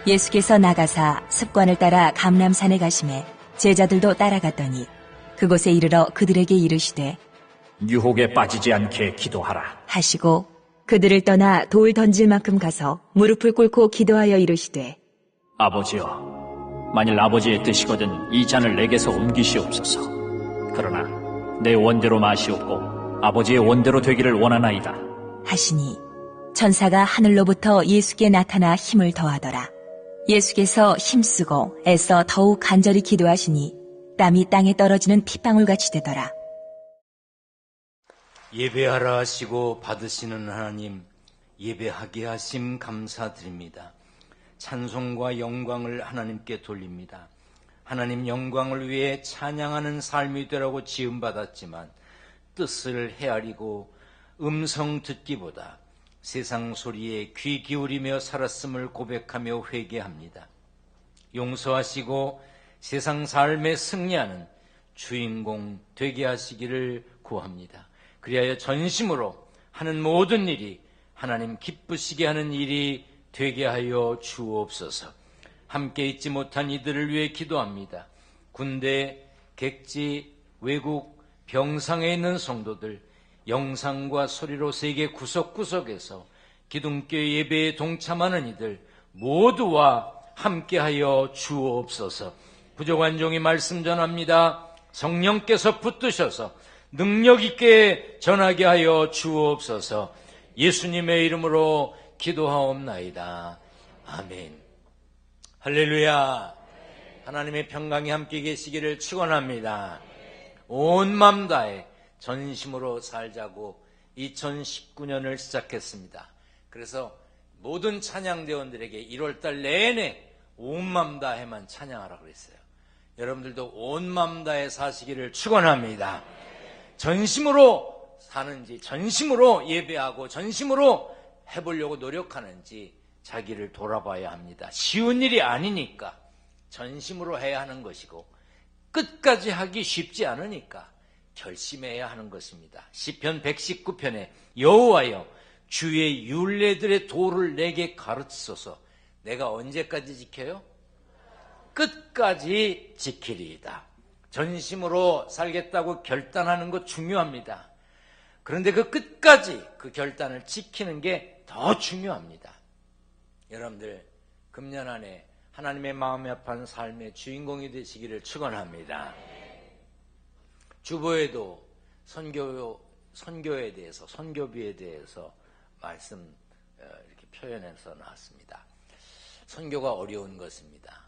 예수께서 나가사 습관을 따라 감람산에 가시매 제자들도 따라갔더니 그곳에 이르러 그들에게 이르시되 유혹에 빠지지 않게 기도하라 하시고 그들을 떠나 돌 던질 만큼 가서 무릎을 꿇고 기도하여 이르시되 아버지여, 만일 아버지의 뜻이거든 이 잔을 내게서 옮기시옵소서. 그러나 내 원대로 마시옵고 아버지의 원대로 되기를 원하나이다 하시니 천사가 하늘로부터 예수께 나타나 힘을 더하더라. 예수께서 힘쓰고 애써 더욱 간절히 기도하시니 땀이 땅에 떨어지는 핏방울같이 되더라. 예배하라 하시고 받으시는 하나님, 예배하게 하심 감사드립니다. 찬송과 영광을 하나님께 돌립니다. 하나님 영광을 위해 찬양하는 삶이 되라고 지음받았지만 뜻을 헤아리고 음성 듣기보다 세상 소리에 귀 기울이며 살았음을 고백하며 회개합니다. 용서하시고 세상 삶에 승리하는 주인공 되게 하시기를 구합니다. 그리하여 전심으로 하는 모든 일이 하나님 기쁘시게 하는 일이 되게 하여 주옵소서. 함께 있지 못한 이들을 위해 기도합니다. 군대, 객지, 외국, 병상에 있는 성도들, 영상과 소리로 세계 구석구석에서 기둥교회 예배에 동참하는 이들 모두와 함께하여 주옵소서. 부족한 종이 말씀 전합니다. 성령께서 붙드셔서 능력 있게 전하게 하여 주옵소서. 예수님의 이름으로 기도하옵나이다. 아멘. 할렐루야. 하나님의 평강이 함께 계시기를 축원합니다. 온 맘 다해 전심으로 살자고 2019년을 시작했습니다. 그래서 모든 찬양대원들에게 1월달 내내 온 맘 다해만 찬양하라고 그랬어요. 여러분들도 온 맘 다해 사시기를 축원합니다. 전심으로 사는지, 전심으로 예배하고 전심으로 해보려고 노력하는지 자기를 돌아봐야 합니다. 쉬운 일이 아니니까 전심으로 해야 하는 것이고 끝까지 하기 쉽지 않으니까 결심해야 하는 것입니다. 시편 119편에 여호와여 주의 율례들의 도를 내게 가르치소서. 내가 언제까지 지켜요? 끝까지 지키리이다. 전심으로 살겠다고 결단하는 것 중요합니다. 그런데 그 끝까지 그 결단을 지키는 게 더 중요합니다. 여러분들 금년 안에 하나님의 마음에 합한 삶의 주인공이 되시기를 축원합니다. 주보에도 선교에 대해서, 선교비에 대해서 말씀 이렇게 표현해서 나왔습니다. 선교가 어려운 것입니다.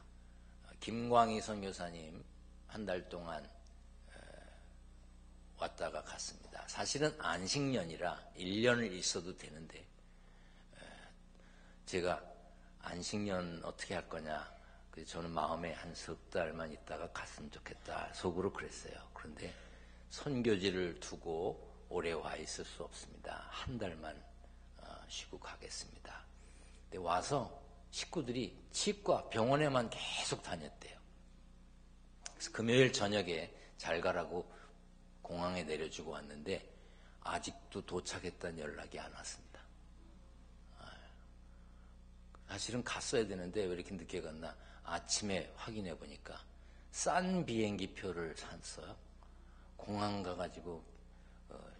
김광희 선교사님 한 달 동안 왔다가 갔습니다. 사실은 안식년이라 1년을 있어도 되는데 제가 안식년 어떻게 할 거냐, 그래서 저는 마음에 한 석 달만 있다가 갔으면 좋겠다 속으로 그랬어요. 그런데 선교지를 두고 오래 와 있을 수 없습니다. 한 달만 쉬고 가겠습니다. 근데 와서 식구들이 치과 병원에만 계속 다녔대요. 그래서 금요일 저녁에 잘 가라고 공항에 내려주고 왔는데 아직도 도착했다는 연락이 안 왔습니다. 사실은 갔어야 되는데 왜 이렇게 늦게 갔나 아침에 확인해 보니까 싼 비행기 표를 샀어요. 공항 가가지고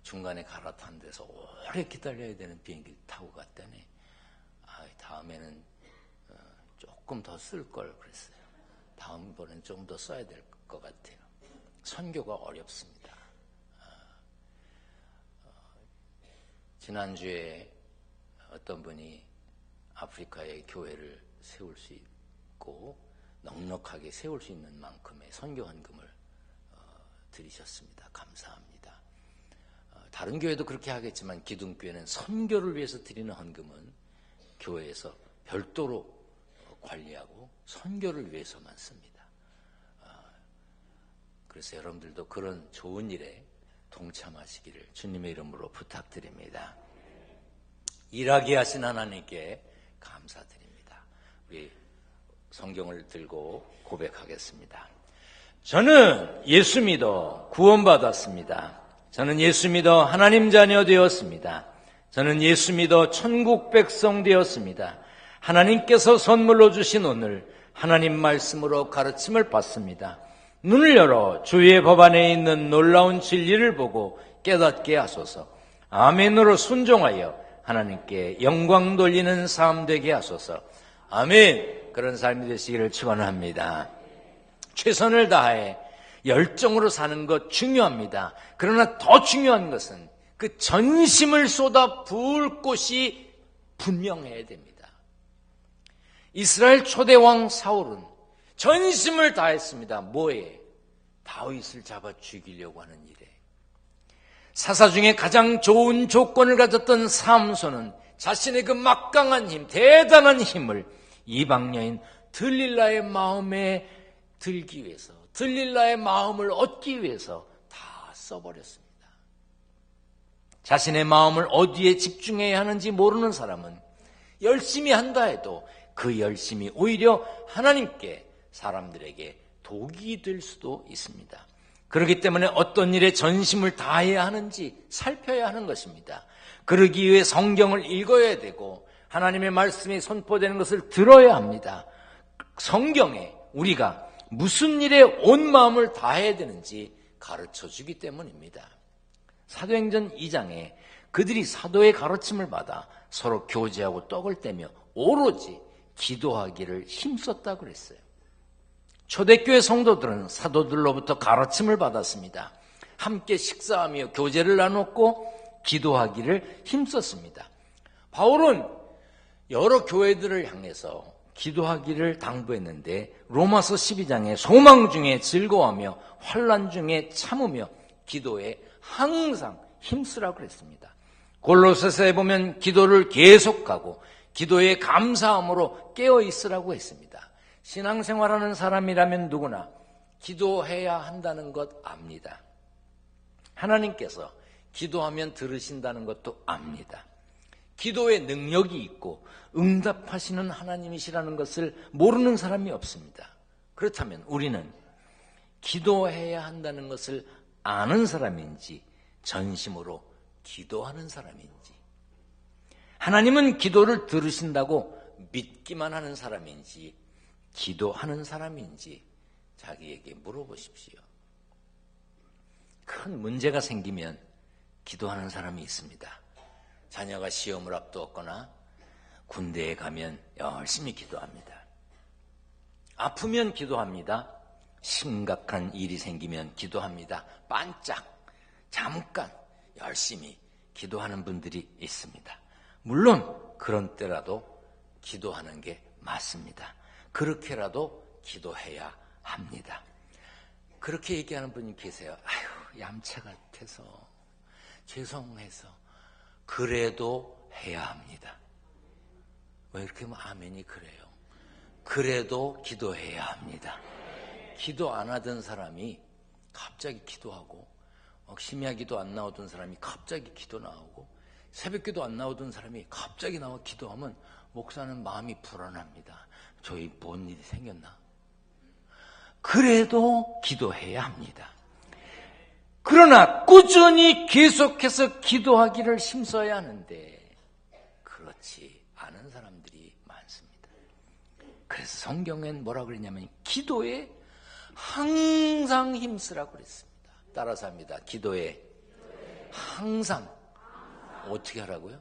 중간에 갈아탄 데서 오래 기다려야 되는 비행기 타고 갔더니 다음에는 조금 더 쓸 걸 그랬어요. 다음번엔 좀 더 써야 될 것 같아요. 선교가 어렵습니다. 지난주에 어떤 분이 아프리카의 교회를 세울 수 있고 넉넉하게 세울 수 있는 만큼의 선교 헌금을 드리셨습니다. 감사합니다. 다른 교회도 그렇게 하겠지만 기둥교회는 선교를 위해서 드리는 헌금은 교회에서 별도로 관리하고 선교를 위해서만 씁니다. 그래서 여러분들도 그런 좋은 일에 동참하시기를 주님의 이름으로 부탁드립니다. 일하게 하신 하나님께 감사드립니다. 우리 성경을 들고 고백하겠습니다. 저는 예수 믿어 구원받았습니다. 저는 예수 믿어 하나님 자녀 되었습니다. 저는 예수 믿어 천국 백성 되었습니다. 하나님께서 선물로 주신 오늘 하나님 말씀으로 가르침을 받습니다. 눈을 열어 주의 법 안에 있는 놀라운 진리를 보고 깨닫게 하소서. 아멘으로 순종하여 하나님께 영광 돌리는 삶 되게 하소서. 아멘. 그런 삶이 되시기를 축원합니다. 최선을 다해 열정으로 사는 것 중요합니다. 그러나 더 중요한 것은 그 전심을 쏟아 부을 곳이 분명해야 됩니다. 이스라엘 초대왕 사울은 전심을 다했습니다. 뭐에? 다윗을 잡아 죽이려고 하는 일에. 사사 중에 가장 좋은 조건을 가졌던 삼손은 자신의 그 막강한 힘, 대단한 힘을 이방 여인 들릴라의 마음에 들기 위해서, 들릴라의 마음을 얻기 위해서 다 써버렸습니다. 자신의 마음을 어디에 집중해야 하는지 모르는 사람은 열심히 한다 해도 그 열심이 오히려 하나님께, 사람들에게 독이 될 수도 있습니다. 그렇기 때문에 어떤 일에 전심을 다해야 하는지 살펴야 하는 것입니다. 그러기 위해 성경을 읽어야 되고 하나님의 말씀이 선포되는 것을 들어야 합니다. 성경에 우리가 무슨 일에 온 마음을 다해야 되는지 가르쳐주기 때문입니다. 사도행전 2장에 그들이 사도의 가르침을 받아 서로 교제하고 떡을 떼며 오로지 기도하기를 힘썼다고 그랬어요. 초대교회 성도들은 사도들로부터 가르침을 받았습니다. 함께 식사하며 교제를 나눴고 기도하기를 힘썼습니다. 바울은 여러 교회들을 향해서 기도하기를 당부했는데 로마서 12장에 소망 중에 즐거워하며 환난 중에 참으며 기도에 항상 힘쓰라고 그랬습니다. 골로새서에 보면 기도를 계속하고 기도에 감사함으로 깨어 있으라고 했습니다. 신앙생활하는 사람이라면 누구나 기도해야 한다는 것 압니다. 하나님께서 기도하면 들으신다는 것도 압니다. 기도에 능력이 있고 응답하시는 하나님이시라는 것을 모르는 사람이 없습니다. 그렇다면 우리는 기도해야 한다는 것을 아는 사람인지 전심으로 기도하는 사람인지, 하나님은 기도를 들으신다고 믿기만 하는 사람인지 기도하는 사람인지 자기에게 물어보십시오. 큰 문제가 생기면 기도하는 사람이 있습니다. 자녀가 시험을 앞두었거나 군대에 가면 열심히 기도합니다. 아프면 기도합니다. 심각한 일이 생기면 기도합니다. 반짝, 잠깐 열심히 기도하는 분들이 있습니다. 물론 그런 때라도 기도하는 게 맞습니다. 그렇게라도 기도해야 합니다. 그렇게 얘기하는 분이 계세요. 아유, 얌체 같아서, 죄송해서. 그래도 해야 합니다. 왜 이렇게 하면 아멘이 그래요? 그래도 기도해야 합니다. 기도 안 하던 사람이 갑자기 기도하고, 심야기도 안 나오던 사람이 갑자기 기도 나오고, 새벽기도 안 나오던 사람이 갑자기 나와 기도하면 목사는 마음이 불안합니다. 저희 뭔 일이 생겼나? 그래도 기도해야 합니다. 그러나 꾸준히 계속해서 기도하기를 힘써야 하는데 그렇지 않은 사람들이 많습니다. 그래서 성경엔 뭐라고 그랬냐면 기도에 항상 힘쓰라고 그랬습니다. 따라서 합니다. 기도에 항상 어떻게 하라고요?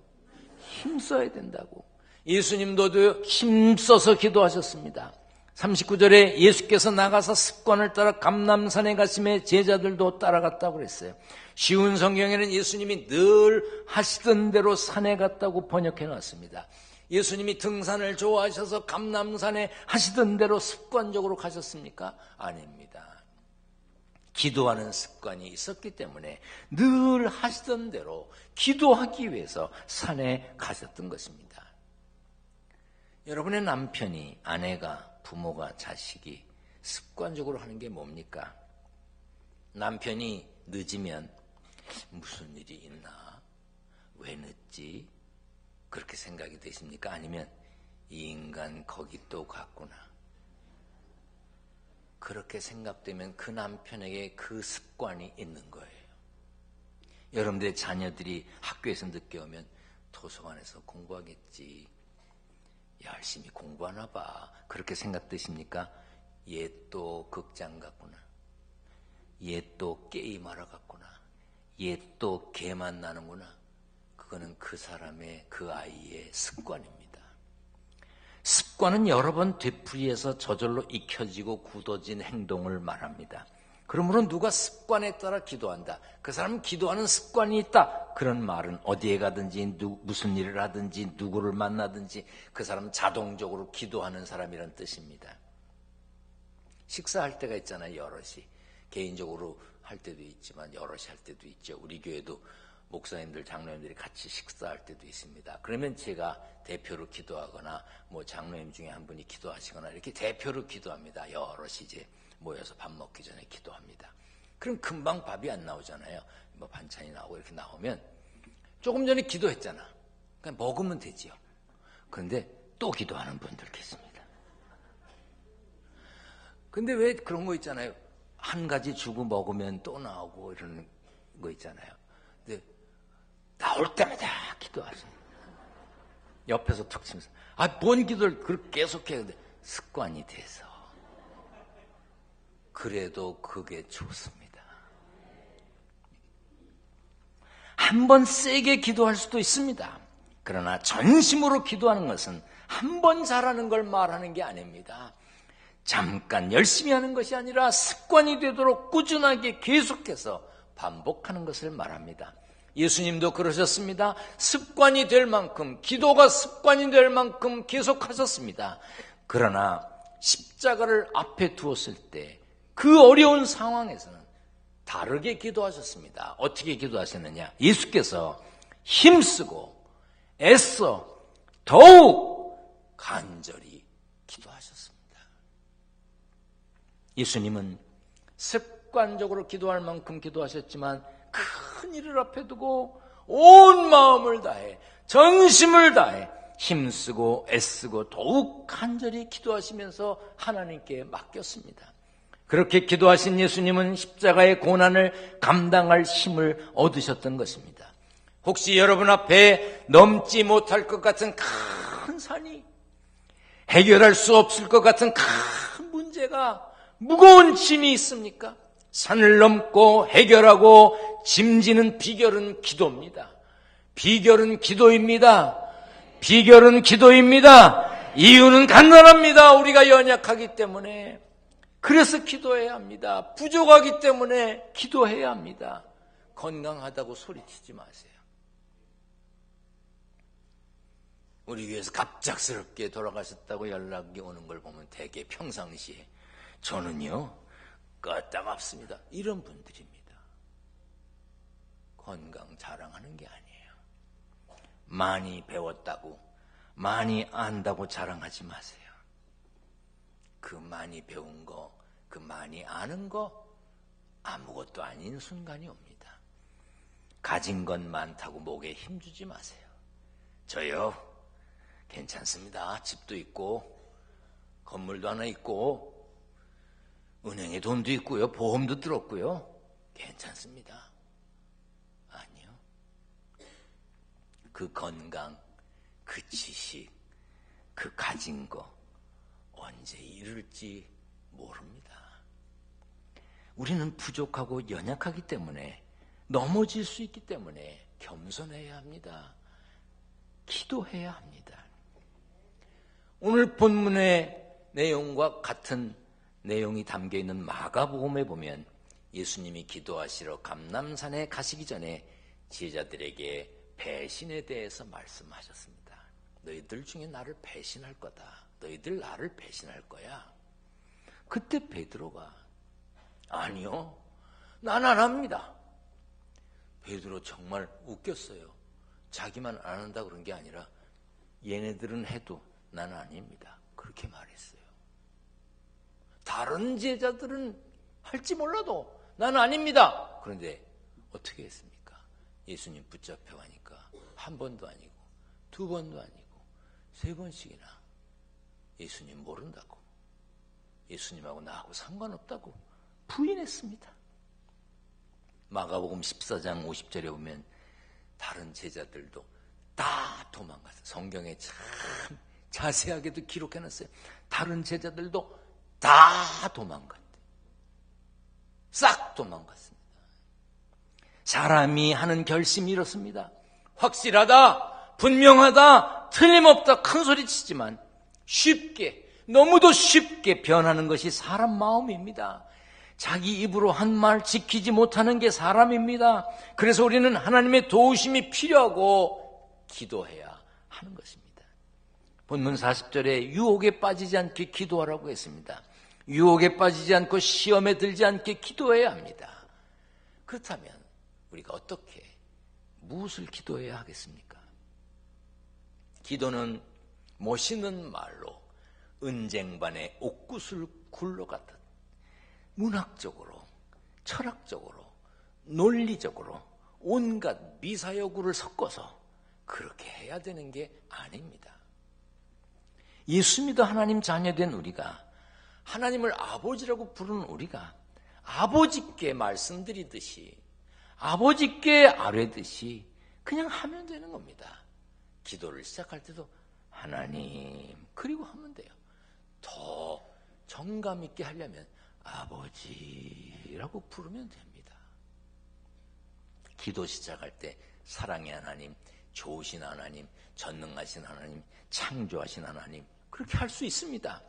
힘써야 된다고. 예수님도 힘써서 기도하셨습니다. 39절에 예수께서 나가서 습관을 따라 감람산에 가심에 제자들도 따라갔다고 그랬어요. 쉬운 성경에는 예수님이 늘 하시던 대로 산에 갔다고 번역해 놨습니다. 예수님이 등산을 좋아하셔서 감람산에 하시던 대로 습관적으로 가셨습니까? 아닙니다. 기도하는 습관이 있었기 때문에 늘 하시던 대로 기도하기 위해서 산에 가셨던 것입니다. 여러분의 남편이, 아내가, 부모가, 자식이 습관적으로 하는 게 뭡니까? 남편이 늦으면 무슨 일이 있나? 왜 늦지? 그렇게 생각이 되십니까? 아니면 이 인간 거기 또 갔구나. 그렇게 생각되면 그 남편에게 그 습관이 있는 거예요. 여러분들의 자녀들이 학교에서 늦게 오면 도서관에서 공부하겠지. 열심히 공부하나 봐. 그렇게 생각되십니까? 얘 또 극장 갔구나. 얘 또 게임하러 갔구나. 얘 또 개 만나는구나. 그거는 그 사람의, 그 아이의 습관입니다. 습관은 여러 번 되풀이해서 저절로 익혀지고 굳어진 행동을 말합니다. 그러므로 누가 습관에 따라 기도한다. 그 사람은 기도하는 습관이 있다. 그런 말은 어디에 가든지 무슨 일을 하든지 누구를 만나든지 그 사람은 자동적으로 기도하는 사람이란 뜻입니다. 식사할 때가 있잖아요. 여럿이. 개인적으로 할 때도 있지만 여럿이 할 때도 있죠. 우리 교회도 목사님들, 장로님들이 같이 식사할 때도 있습니다. 그러면 제가 대표로 기도하거나 뭐 장로님 중에 한 분이 기도하시거나 이렇게 대표로 기도합니다. 여럿이 이제 모여서 밥 먹기 전에 기도합니다. 그럼 금방 밥이 안 나오잖아요. 뭐 반찬이 나오고 이렇게 나오면 조금 전에 기도했잖아. 그냥 먹으면 되지요. 그런데 또 기도하는 분들 계십니다. 근데 왜 그런 거 있잖아요. 한 가지 주고 먹으면 또 나오고 이런 거 있잖아요. 근데 나올 때마다 기도하세요. 옆에서 툭 치면서 뭔 기도를 그렇게 계속해. 근데 습관이 돼서. 그래도 그게 좋습니다. 한 번 세게 기도할 수도 있습니다. 그러나 전심으로 기도하는 것은 한 번 잘하는 걸 말하는 게 아닙니다. 잠깐 열심히 하는 것이 아니라 습관이 되도록 꾸준하게 계속해서 반복하는 것을 말합니다. 예수님도 그러셨습니다. 습관이 될 만큼, 기도가 습관이 될 만큼 계속하셨습니다. 그러나 십자가를 앞에 두었을 때 그 어려운 상황에서는 다르게 기도하셨습니다. 어떻게 기도하셨느냐? 예수께서 힘쓰고 애써 더욱 간절히 기도하셨습니다. 예수님은 습관적으로 기도할 만큼 기도하셨지만 큰 일을 앞에 두고 온 마음을 다해 전심을 다해 힘쓰고 애쓰고 더욱 간절히 기도하시면서 하나님께 맡겼습니다. 그렇게 기도하신 예수님은 십자가의 고난을 감당할 힘을 얻으셨던 것입니다. 혹시 여러분 앞에 넘지 못할 것 같은 큰 산이, 해결할 수 없을 것 같은 큰 문제가, 무거운 짐이 있습니까? 산을 넘고 해결하고 짐지는 비결은 기도입니다. 비결은 기도입니다. 비결은 기도입니다. 이유는 간단합니다. 우리가 연약하기 때문에. 그래서 기도해야 합니다. 부족하기 때문에 기도해야 합니다. 건강하다고 소리치지 마세요. 우리 교회에서 갑작스럽게 돌아가셨다고 연락이 오는 걸 보면 되게 평상시에 저는요 끄떡없습니다. 이런 분들입니다. 건강 자랑하는 게 아니에요. 많이 배웠다고, 많이 안다고 자랑하지 마세요. 그 많이 배운 거, 그 많이 아는 거 아무것도 아닌 순간이 옵니다. 가진 건 많다고 목에 힘주지 마세요. 저요 괜찮습니다. 집도 있고 건물도 하나 있고 은행에 돈도 있고요. 보험도 들었고요. 괜찮습니다. 아니요. 그 건강, 그 지식, 그 가진 거 언제 이룰지 모릅니다. 우리는 부족하고 연약하기 때문에, 넘어질 수 있기 때문에 겸손해야 합니다. 기도해야 합니다. 오늘 본문의 내용과 같은 내용이 담겨있는 마가복음에 보면 예수님이 기도하시러 감람산에 가시기 전에 제자들에게 배신에 대해서 말씀하셨습니다. 너희들 중에 나를 배신할 거다. 너희들 나를 배신할 거야. 그때 베드로가 아니요, 난 안 합니다. 베드로 정말 웃겼어요. 자기만 안 한다 그런 게 아니라 얘네들은 해도 난 아닙니다. 그렇게 말했어요. 다른 제자들은 할지 몰라도 난 아닙니다. 그런데 어떻게 했습니까? 예수님 붙잡혀 가니까 한 번도 아니고 두 번도 아니고 세 번씩이나 예수님 모른다고, 예수님하고 나하고 상관없다고 부인했습니다. 마가복음 14장 50절에 보면 다른 제자들도 다 도망갔어요. 성경에 참 자세하게도 기록해놨어요. 다른 제자들도 다 도망갔대. 싹 도망갔습니다. 사람이 하는 결심이 이렇습니다. 확실하다, 분명하다, 틀림없다 큰 소리 치지만 쉽게, 너무도 쉽게 변하는 것이 사람 마음입니다. 자기 입으로 한 말 지키지 못하는 게 사람입니다. 그래서 우리는 하나님의 도우심이 필요하고 기도해야 하는 것입니다. 본문 40절에 유혹에 빠지지 않게 기도하라고 했습니다. 유혹에 빠지지 않고 시험에 들지 않게 기도해야 합니다. 그렇다면 우리가 어떻게, 무엇을 기도해야 하겠습니까? 기도는 멋있는 말로 은쟁반에 옥구슬 굴러가듯 문학적으로, 철학적으로, 논리적으로 온갖 미사여구를 섞어서 그렇게 해야 되는 게 아닙니다. 예수 믿어 하나님 자녀된 우리가, 하나님을 아버지라고 부르는 우리가 아버지께 말씀드리듯이, 아버지께 아뢰듯이 그냥 하면 되는 겁니다. 기도를 시작할 때도 하나님, 그리고 하면 돼요. 더 정감 있게 하려면 아버지라고 부르면 됩니다. 기도 시작할 때 사랑의 하나님, 좋으신 하나님, 전능하신 하나님, 창조하신 하나님, 그렇게 할 수 있습니다.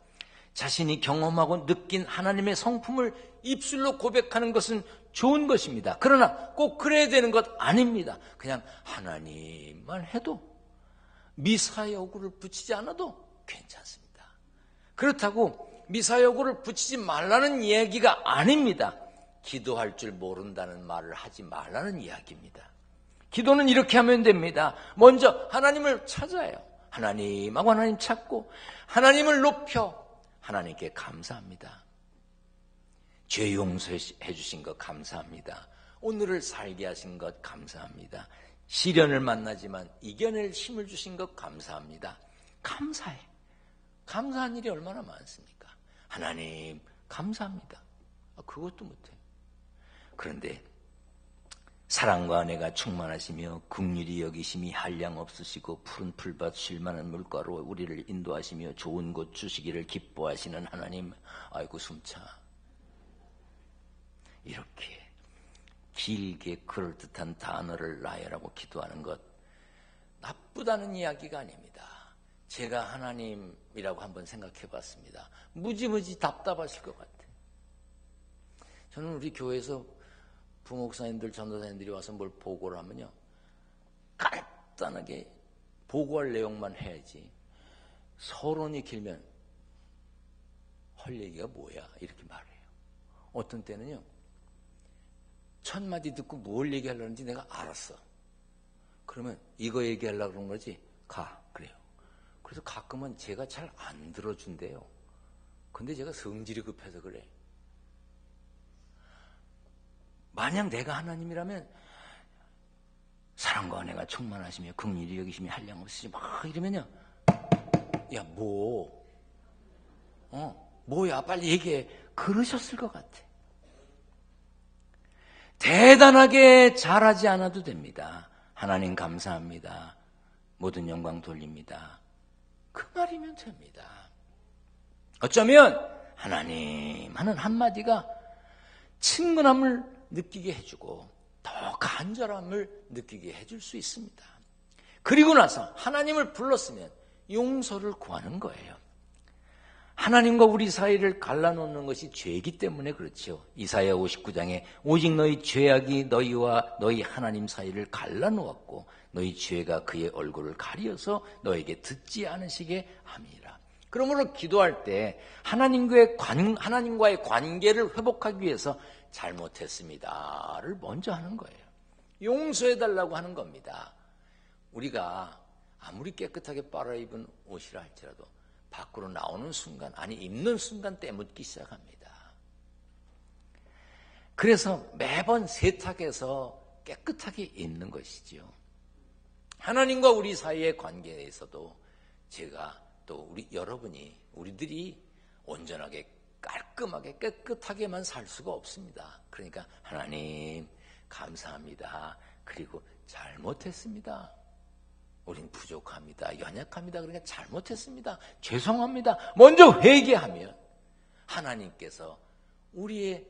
자신이 경험하고 느낀 하나님의 성품을 입술로 고백하는 것은 좋은 것입니다. 그러나 꼭 그래야 되는 것 아닙니다. 그냥 하나님만 해도, 미사여구를 붙이지 않아도 괜찮습니다. 그렇다고 미사여구를 붙이지 말라는 이야기가 아닙니다. 기도할 줄 모른다는 말을 하지 말라는 이야기입니다. 기도는 이렇게 하면 됩니다. 먼저 하나님을 찾아요. 하나님하고 하나님 찾고 하나님을 높여 하나님께 감사합니다. 죄 용서해 주신 것 감사합니다. 오늘을 살게 하신 것 감사합니다. 시련을 만나지만 이겨낼 힘을 주신 것 감사합니다. 감사해. 감사한 일이 얼마나 많습니까? 하나님 감사합니다. 그것도 못해. 그런데 사랑과 은혜가 충만하시며 긍휼히 여기심이 한량 없으시고 푸른 풀밭 쉴만한 물가로 우리를 인도하시며 좋은 곳 주시기를 기뻐하시는 하나님, 아이고 숨차. 이렇게 길게 그럴듯한 단어를 나열하고 기도하는 것 나쁘다는 이야기가 아닙니다. 제가 하나님이라고 한번 생각해 봤습니다. 무지무지 답답하실 것 같아요. 저는 우리 교회에서 부목사님들, 전도사님들이 와서 뭘 보고를 하면요, 간단하게 보고할 내용만 해야지 서론이 길면 할 얘기가 뭐야 이렇게 말해요. 어떤 때는요, 첫 마디 듣고 뭘 얘기하려는지 내가 알았어. 그러면 이거 얘기하려고 그런 거지, 가, 그래요. 그래서 가끔은 제가 잘 안 들어준대요. 근데 제가 성질이 급해서 그래. 만약 내가 하나님이라면 사랑과 은혜가 충만하시며 긍휼히 여기심이 한량 없으시 막 이러면요, 야 뭐야 빨리 얘기해, 그러셨을 것 같아. 대단하게 잘하지 않아도 됩니다. 하나님 감사합니다, 모든 영광 돌립니다, 그 말이면 됩니다. 어쩌면 하나님 하는 한마디가 친근함을 느끼게 해주고 더 간절함을 느끼게 해줄 수 있습니다. 그리고 나서 하나님을 불렀으면 용서를 구하는 거예요. 하나님과 우리 사이를 갈라놓는 것이 죄이기 때문에 그렇죠. 이사야 59장에 오직 너희 죄악이 너희와 너희 하나님 사이를 갈라놓았고 너희 죄가 그의 얼굴을 가리어서 너에게 듣지 않으시게 함이라. 그러므로 기도할 때 하나님과의 관계를 회복하기 위해서 잘못했습니다를 먼저 하는 거예요. 용서해달라고 하는 겁니다. 우리가 아무리 깨끗하게 빨아입은 옷이라 할지라도 밖으로 나오는 순간, 아니 입는 순간 때묻기 시작합니다. 그래서 매번 세탁해서 깨끗하게 입는 것이지요. 하나님과 우리 사이의 관계에서도 제가 또 우리들이 온전하게 깔끔하게 깨끗하게만 살 수가 없습니다. 그러니까 하나님 감사합니다, 그리고 잘못했습니다, 우린 부족합니다. 연약합니다. 그러니까 잘못했습니다. 죄송합니다. 먼저 회개하면 하나님께서 우리의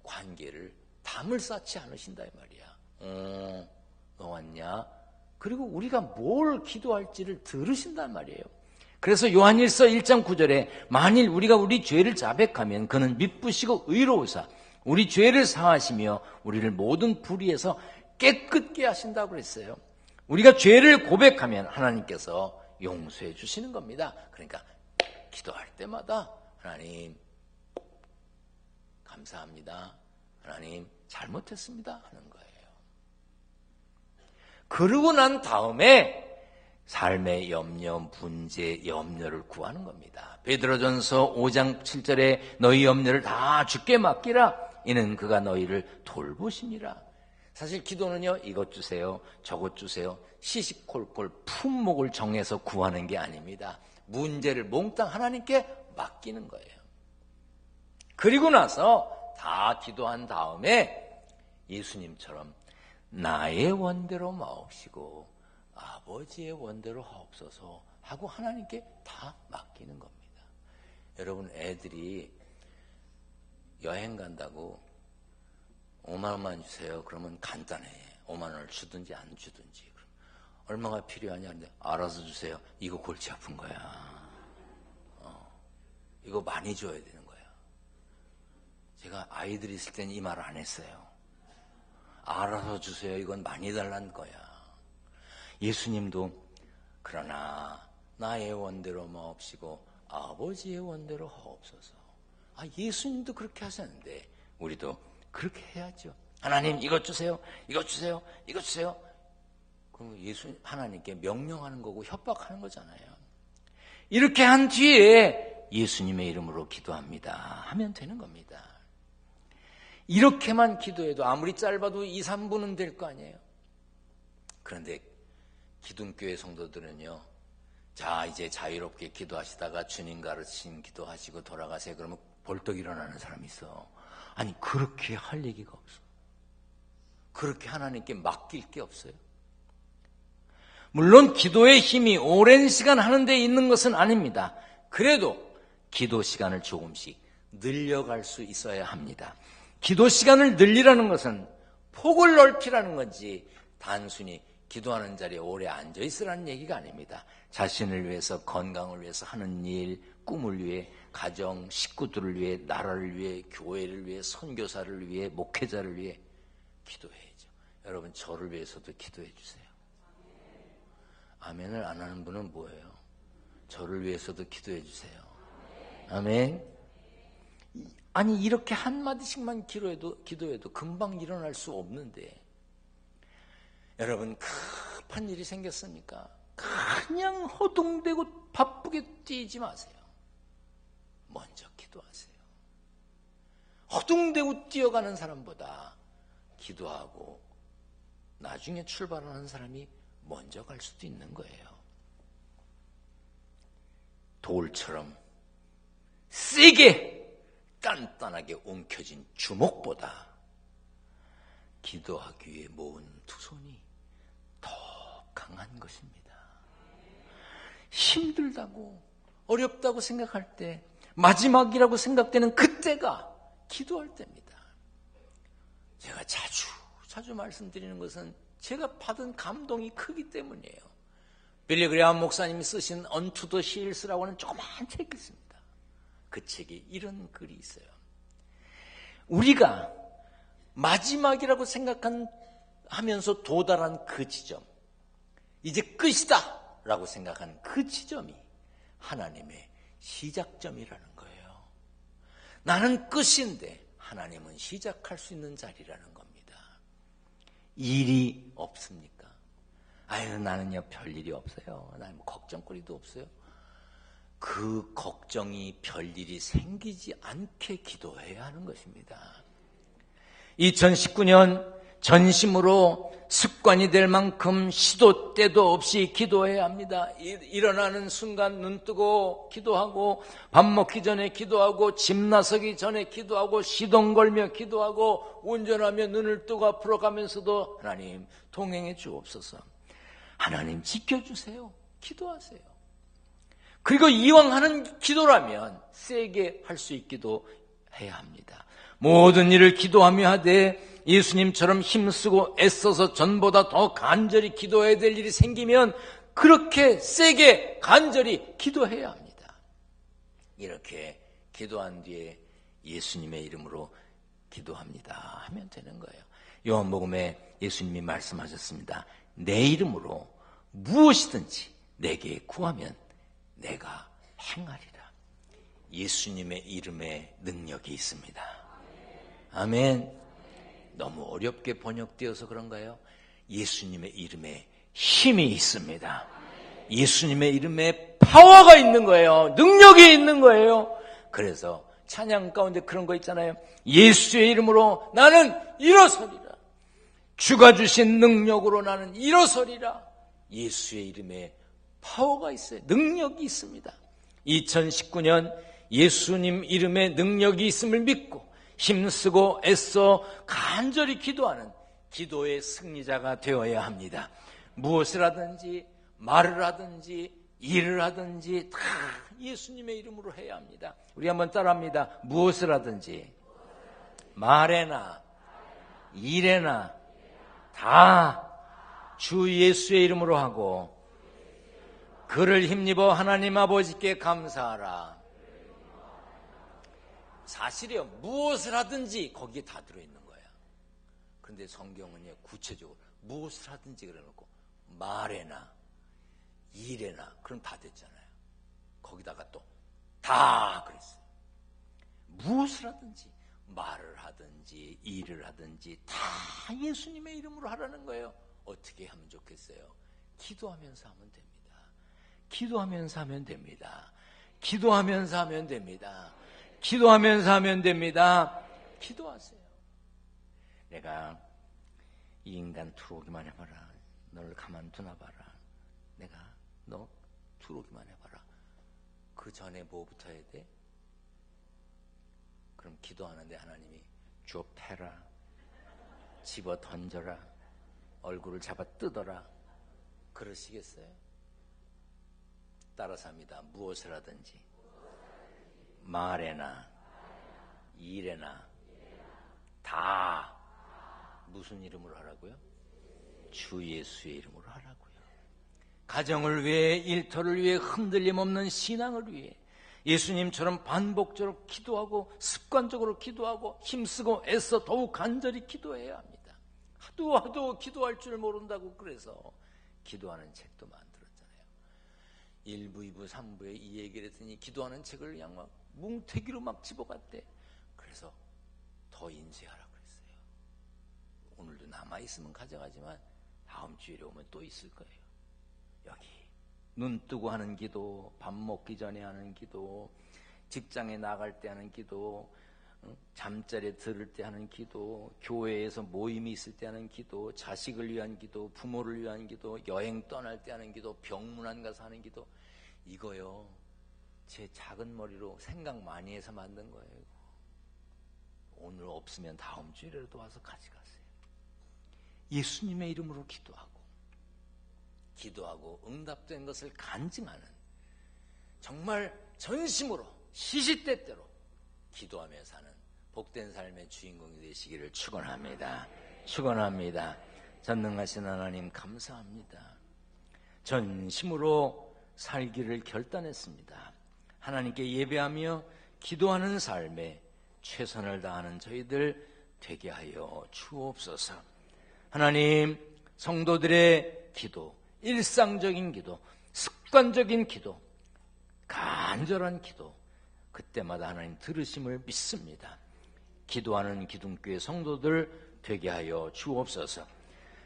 관계를 담을 쌓지 않으신다 이 말이야. 너 왔냐? 그리고 우리가 뭘 기도할지를 들으신단 말이에요. 그래서 요한일서 1장 9절에 만일 우리가 우리 죄를 자백하면 그는 미쁘시고 의로우사 우리 죄를 사하시며 우리를 모든 불의에서 깨끗게 하신다고 그랬어요. 우리가 죄를 고백하면 하나님께서 용서해 주시는 겁니다. 그러니까 기도할 때마다 하나님 감사합니다. 하나님 잘못했습니다 하는 거예요. 그러고 난 다음에 삶의 염려, 문제, 염려를 구하는 겁니다. 베드로전서 5장 7절에 너희 염려를 다 주께 맡기라. 이는 그가 너희를 돌보심이라. 사실 기도는요, 이것 주세요, 저것 주세요, 시시콜콜 품목을 정해서 구하는 게 아닙니다. 문제를 몽땅 하나님께 맡기는 거예요. 그리고 나서 다 기도한 다음에 예수님처럼 나의 원대로 마옵시고 아버지의 원대로 하옵소서 하고 하나님께 다 맡기는 겁니다. 여러분, 애들이 여행 간다고 5만 원만 주세요. 그러면 간단해. 5만 원을 주든지 안 주든지. 얼마가 필요하냐? 근데 알아서 주세요. 이거 골치 아픈 거야. 이거 많이 줘야 되는 거야. 제가 아이들이 있을 때는 이 말을 안 했어요. 알아서 주세요. 이건 많이 달라는 거야. 예수님도 그러나 나의 원대로 마옵시고 아버지의 원대로 하옵소서. 예수님도 그렇게 하셨는데 우리도 그렇게 해야죠. 하나님 이것 주세요. 이것 주세요. 이것 주세요. 그럼 하나님께 명령하는 거고 협박하는 거잖아요. 이렇게 한 뒤에 예수님의 이름으로 기도합니다 하면 되는 겁니다. 이렇게만 기도해도 아무리 짧아도 2, 3분은 될 거 아니에요. 그런데 기둥교회 성도들은요, 자 이제 자유롭게 기도하시다가 주님 가르친 기도하시고 돌아가세요. 그러면 벌떡 일어나는 사람이 있어. 아니 그렇게 할 얘기가 없어. 그렇게 하나님께 맡길 게 없어요. 물론 기도의 힘이 오랜 시간 하는 데 있는 것은 아닙니다. 그래도 기도 시간을 조금씩 늘려갈 수 있어야 합니다. 기도 시간을 늘리라는 것은 폭을 넓히라는 건지 단순히 기도하는 자리에 오래 앉아 있으라는 얘기가 아닙니다. 자신을 위해서, 건강을 위해서 하는 일, 꿈을 위해, 가정, 식구들을 위해, 나라를 위해, 교회를 위해, 선교사를 위해, 목회자를 위해 기도해야죠. 여러분, 저를 위해서도 기도해 주세요. 아멘을 안 하는 분은 뭐예요? 저를 위해서도 기도해 주세요. 아멘. 아니 이렇게 한마디씩만 기도해도 금방 일어날 수 없는데 여러분, 급한 일이 생겼습니까? 그냥 허둥대고 바쁘게 뛰지 마세요. 먼저 기도하세요. 허둥대고 뛰어가는 사람보다 기도하고 나중에 출발하는 사람이 먼저 갈 수도 있는 거예요. 돌처럼 세게 단단하게 움켜진 주먹보다 기도하기 위해 모은 두 손이 더 강한 것입니다. 힘들다고 어렵다고 생각할 때, 마지막이라고 생각되는 그때가 기도할 때입니다. 제가 자주 말씀드리는 것은 제가 받은 감동이 크기 때문이에요. 빌리 그레이엄 목사님이 쓰신 Unto the Hills라고 하는 조그만 책이 있습니다. 그 책에 이런 글이 있어요. 우리가 마지막이라고 생각하면서 도달한 그 지점, 이제 끝이다 라고 생각하는 그 지점이 하나님의 시작점이라는 거예요. 나는 끝인데 하나님은 시작할 수 있는 자리라는 겁니다. 일이 없습니까? 아유, 나는요 별일이 없어요. 나는 걱정거리도 없어요. 그 걱정이 별일이 생기지 않게 기도해야 하는 것입니다. 2019년 전심으로 습관이 될 만큼 시도 때도 없이 기도해야 합니다. 일어나는 순간 눈 뜨고 기도하고, 밥 먹기 전에 기도하고, 집 나서기 전에 기도하고, 시동 걸며 기도하고, 운전하며 눈을 뜨고 앞으로 가면서도 하나님 동행해 주옵소서. 하나님 지켜주세요. 기도하세요. 그리고 이왕 하는 기도라면 세게 할 수 있기도 해야 합니다. 모든 일을 기도하며 하되 예수님처럼 힘쓰고 애써서 전보다 더 간절히 기도해야 될 일이 생기면 그렇게 세게 간절히 기도해야 합니다. 이렇게 기도한 뒤에 예수님의 이름으로 기도합니다 하면 되는 거예요. 요한복음에 예수님이 말씀하셨습니다. 내 이름으로 무엇이든지 내게 구하면 내가 행하리라. 예수님의 이름에 능력이 있습니다. 아멘. 너무 어렵게 번역되어서 그런가요? 예수님의 이름에 힘이 있습니다. 예수님의 이름에 파워가 있는 거예요. 능력이 있는 거예요. 그래서 찬양 가운데 그런 거 있잖아요. 예수의 이름으로 나는 일어서리라. 주가 주신 능력으로 나는 일어서리라. 예수의 이름에 파워가 있어요. 능력이 있습니다. 2019년 예수님 이름에 능력이 있음을 믿고 힘쓰고 애써 간절히 기도하는 기도의 승리자가 되어야 합니다. 무엇을 하든지 말을 하든지 일을 하든지 다 예수님의 이름으로 해야 합니다. 우리 한번 따라합니다. 무엇을 하든지 말에나 일에나 다 주 예수의 이름으로 하고 그를 힘입어 하나님 아버지께 감사하라. 사실이요. 무엇을 하든지 거기에 다 들어있는 거야. 그런데 성경은요, 구체적으로 무엇을 하든지 그래놓고 말에나 일에나 그럼 다 됐잖아요. 거기다가 또 다 그랬어요. 무엇을 하든지 말을 하든지 일을 하든지 다 예수님의 이름으로 하라는 거예요. 어떻게 하면 좋겠어요? 기도하면서 하면 됩니다. 기도하면서 하면 됩니다. 기도하면서 하면 됩니다. 기도하면서 하면 됩니다. 기도하세요. 내가 이 인간 들어오기만 해봐라. 너를 가만두나 봐라. 내가 너 들어오기만 해봐라. 그 전에 뭐부터 해야 돼? 그럼 기도하는데 하나님이 줘 패라, 집어 던져라, 얼굴을 잡아 뜯어라 그러시겠어요? 따라서 합니다. 무엇을 하든지 말에나 일에나 다 무슨 이름으로 하라고요? 주 예수의 이름으로 하라고요. 가정을 위해, 일터를 위해, 흔들림 없는 신앙을 위해 예수님처럼 반복적으로 기도하고 습관적으로 기도하고 힘쓰고 애써 더욱 간절히 기도해야 합니다. 하도 기도할 줄 모른다고 그래서 기도하는 책도 만들었잖아요. 1부, 2부, 3부에 이 얘기를 했더니 기도하는 책을 그냥 막 뭉태기로 막 집어갔대. 그래서 더 인쇄하라 그랬어요. 오늘도 남아있으면 가져가지만 다음 주일에 오면 또 있을 거예요. 여기 눈 뜨고 하는 기도, 밥 먹기 전에 하는 기도, 직장에 나갈 때 하는 기도, 잠자리에 들을 때 하는 기도, 교회에서 모임이 있을 때 하는 기도, 자식을 위한 기도, 부모를 위한 기도, 여행 떠날 때 하는 기도, 병문안 가서 하는 기도. 이거요, 제 작은 머리로 생각 많이 해서 만든 거예요. 오늘 없으면 다음 주일에도 와서 가져가세요. 예수님의 이름으로 기도하고 응답된 것을 간증하는, 정말 전심으로 시시때때로 기도하며 사는 복된 삶의 주인공이 되시기를 축원합니다. 축원합니다. 전능하신 하나님 감사합니다. 전심으로 살기를 결단했습니다. 하나님께 예배하며 기도하는 삶에 최선을 다하는 저희들 되게 하여 주옵소서. 하나님, 성도들의 기도, 일상적인 기도, 습관적인 기도, 간절한 기도, 그때마다 하나님 들으심을 믿습니다. 기도하는 기둥교회 성도들 되게 하여 주옵소서.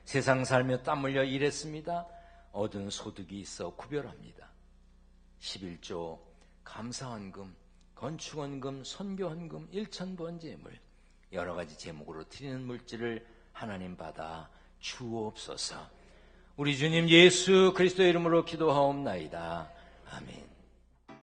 세상 살며 땀 흘려 일했습니다. 얻은 소득이 있어 구별합니다. 11조, 감사헌금, 건축헌금, 선교헌금, 일천번제물, 여러 가지 제목으로 드리는 물질을 하나님 받아 주옵소서. 우리 주님 예수 그리스도의 이름으로 기도하옵나이다. 아멘.